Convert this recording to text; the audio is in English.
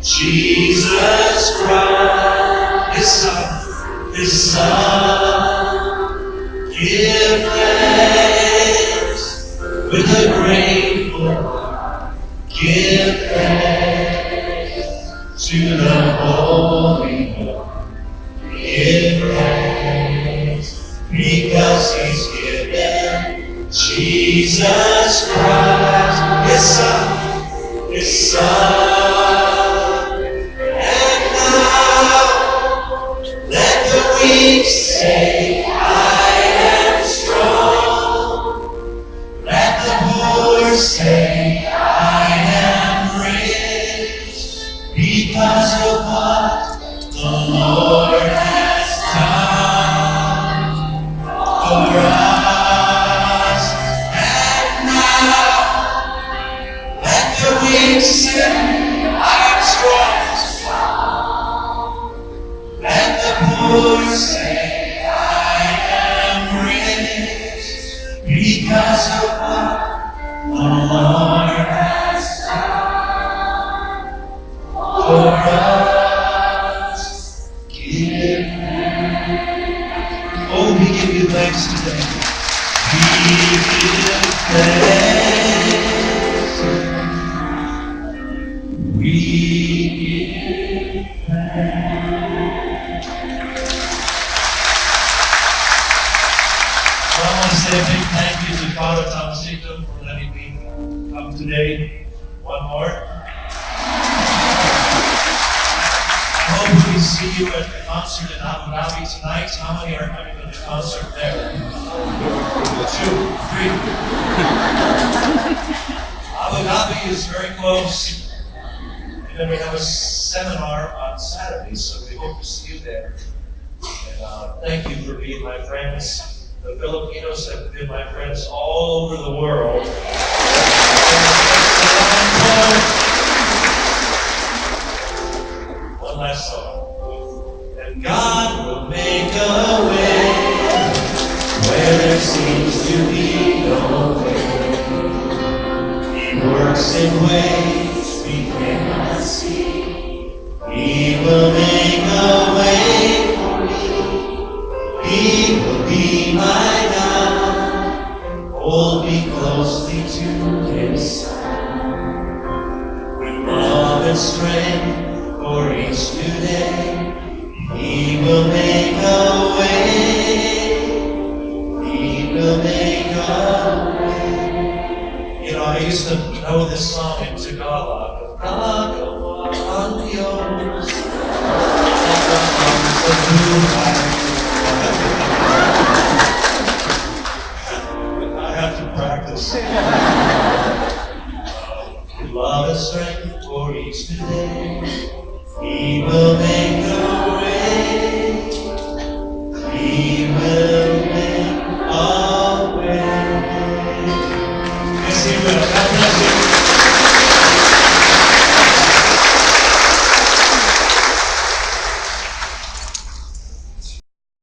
Jesus Christ, His Son, give thanks with a grateful heart. Give thanks to the Holy One. Give thanks because He's given Jesus Christ, His Son. And now let the weak say, I am strong. Let the poor say, I am rich, because of what the Lord has done for us. And now let the weak say, I am strong. Let the poor say, I am rich, because of what the Lord has done for us. Give thanks. Oh, we give you thanks today. We give thanks. We give thanks. I want to say a big thank you to Father Tomasito for letting me come today. One more. I hope we can see you at the concert in Abu Dhabi tonight. How many are coming to the concert there? 2, 3. Abu Dhabi is very close. And then we have a seminar on Saturday, so we hope to see you there. And thank you for being my friends. The Filipinos have been my friends all over the world. One last song. And God will make a way where there seems to be no way. He works in ways we cannot see. He will make a way for me. He will be my God. Hold me closely to His side. With love and strength for each new day, He will make a way. He will make a way. You know, I used to know this song in Tagalog. Tagalog, Dios. I have to practice. Love and strength for each new day. He will make a way. He will make a way. Yes, He will.